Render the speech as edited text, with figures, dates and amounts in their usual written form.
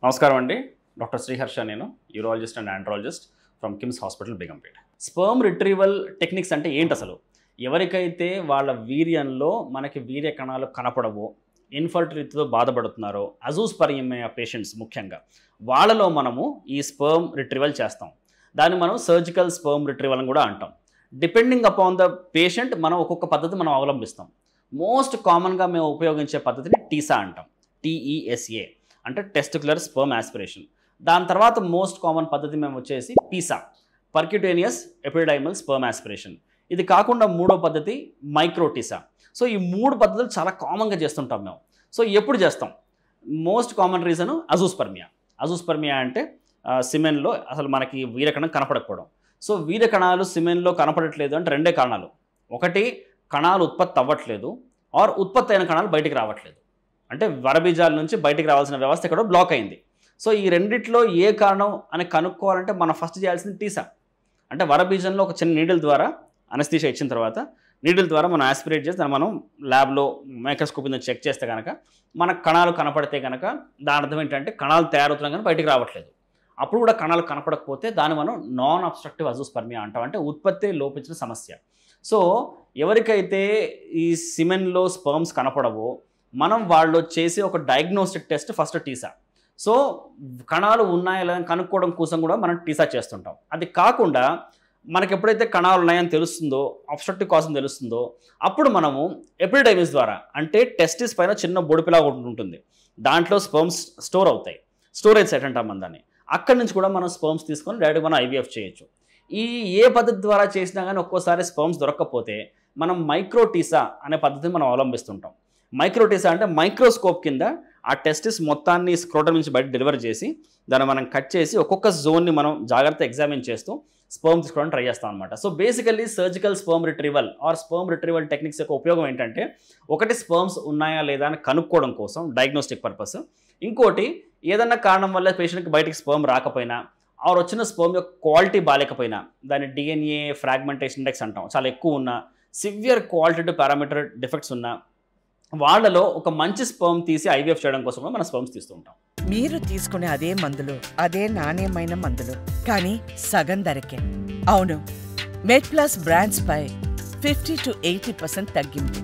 నమస్కారం అండి. డాక్టర్ శ్రీహర్ష, నేను urologist and andrologist from KIMS hospital Begumpet. Sperm retrieval techniques అంటే ఏంటి అసలు? ఎవరికైతే వాళ్ళ వీర్యంలో మనకి వీర్య కణాలు కనపడవో, ఇన్ఫర్టిలిటీతో బాధపడుతున్నారో, అజూస్పర్మియా పేషెంట్స్ ముఖ్యంగా వాళ్ళలో మనము ఈ స్పర్మ్ రిట్రీవల్ చేస్తాం. దాన్ని మనం సర్జికల్ స్పర్మ్ రిట్రీవల్ అని కూడా అంటాం. డిపెండింగ్ అపాన్ ద పేషెంట్ మనం ఒక్కొక్క పద్ధతి మనం అవలంబిస్తాం. మోస్ట్ కామన్గా మేము ఉపయోగించే పద్ధతిని టీసా అంటాం. TESA అంటే టెస్టిక్యులర్ స్పర్మ్ ఆస్పిరేషన్. దాని తర్వాత మోస్ట్ కామన్ పద్ధతి మేము వచ్చేసి పీసా, పర్క్యూటేనియస్ ఎపిడైమల్ స్పర్మ్ ఆస్పిరేషన్. ఇది కాకుండా మూడో పద్ధతి మైక్రోటీసా. సో ఈ మూడు పద్ధతులు చాలా కామన్గా చేస్తుంటాం మేము. సో ఎప్పుడు చేస్తాం? Most common reason azoospermia. Azoospermia అంటే సిమెన్లో అసలు మనకి వీర్యకణం కనపడకపోవడం. సో వీర్యకణాలు సిమెన్లో కనపడట్లేదు అంటే రెండే కారణాలు. ఒకటి, కణాలు ఉత్పత్తి అవ్వట్లేదు, ఆర్ ఉత్పత్తి అయిన కణాలు బయటికి రావట్లేదు. అంటే వరబీజాల నుంచి బయటికి రావాల్సిన వ్యవస్థ ఎక్కడో బ్లాక్ అయింది. సో ఈ రెండిట్లో ఏ కారణం అని కనుక్కోవాలంటే మనం ఫస్ట్ చేయాల్సింది టీసా. అంటే వరబీజంలో ఒక చిన్న నీడిల్ ద్వారా అనస్థీషియా ఇచ్చిన తర్వాత నీడిల్ ద్వారా మనం ఆస్పిరేట్ చేసి దాన్ని మనం ల్యాబ్లో మైక్రోస్కోప్ మీద చెక్ చేస్తే కనుక మనకు కణాలు కనపడితే కనుక దాని అర్థం ఏంటంటే కణాలు తయారవుతున్నాయి కానీ బయటికి రావట్లేదు. అప్పుడు కూడా కణాలు కనపడకపోతే దాన్ని మనం నాన్ అబ్స్ట్రక్టివ్ అజూస్పర్మియా అంటాం. అంటే ఉత్పత్తి లోపించిన సమస్య. సో ఎవరికైతే ఈ సిమెన్లో స్పర్మ్స్ కనపడవో మనం వాళ్ళు చేసే ఒక diagnostic test first TESA. So కణాలు ఉన్నాయా లేదని కనుక్కోవడం కోసం కూడా మనం టీసా చేస్తుంటాం. అది కాకుండా మనకి ఎప్పుడైతే కణాలు ఉన్నాయని తెలుస్తుందో, అబ్స్ట్రక్టివ్ కాజ్ అని తెలుస్తుందో, అప్పుడు మనము ఎపిడైమిస్ ద్వారా, అంటే టెస్టిస్ పైన చిన్న బొడిపిలా ఉంటుంది, దాంట్లో స్పర్మ్స్ స్టోర్ అవుతాయి. స్టోరేజ్ సెట్ అంటాం మనం దాన్ని. అక్కడి నుంచి కూడా మనం స్పర్మ్స్ తీసుకొని డైరెక్ట్గా మనం IVF చేయొచ్చు. ఈ ఏ పద్ధతి ద్వారా చేసినా కానీ ఒక్కోసారి స్పర్మ్స్ దొరకకపోతే మనం మైక్రోటీసా అనే పద్ధతిని మనం అవలంబిస్తుంటాం. మైక్రోటీసా అంటే మైక్రోస్కోప్ కింద ఆ టెస్టిస్ మొత్తాన్ని స్క్రోటమ్ నుంచి బయట డెలివర్ చేసి దాన్ని మనం కట్ చేసి ఒక్కొక్క జోన్ని మనం జాగ్రత్త ఎగ్జామిన్ చేస్తూ స్పర్మ్ తీసుకోవడానికి ట్రై చేస్తాం అనమాట. So basically surgical sperm retrieval or sperm retrieval techniques యొక్క ఉపయోగం ఏంటంటే, ఒకటి స్పర్మ్స్ ఉన్నాయా లేదా అని కనుక్కోవడం కోసం డయాగ్నోస్టిక్ పర్పస్. ఇంకోటి, ఏదన్నా కారణం వల్ల పేషెంట్కి బయటికి స్పర్మ్ రాకపోయినా ఆర్ వచ్చిన స్పర్మ్ యొక్క క్వాలిటీ బాగాలేకపోయినా, దాని DNA ఫ్రాగ్మెంటేషన్ ఇండెక్స్ అంటాం, చాలా ఎక్కువ ఉన్న, సివియర్ క్వాలిటేటివ్ పారామీటర్ డిఫెక్ట్స్ ఉన్న వాళ్ళలో ఒక మంచి స్పర్మ్ తీసి IVF చేయడం కోసం మనం స్పర్మ్స్ తీస్తూ ఉంటాం. మీరు తీసుకునే అదే మందులు, అదే నాణ్యమైన మందులు, కానీ సగం ధరకే. అవును, మెడ్ ప్లస్ బ్రాండ్స్ పై 50 to 80% తగ్గింపు.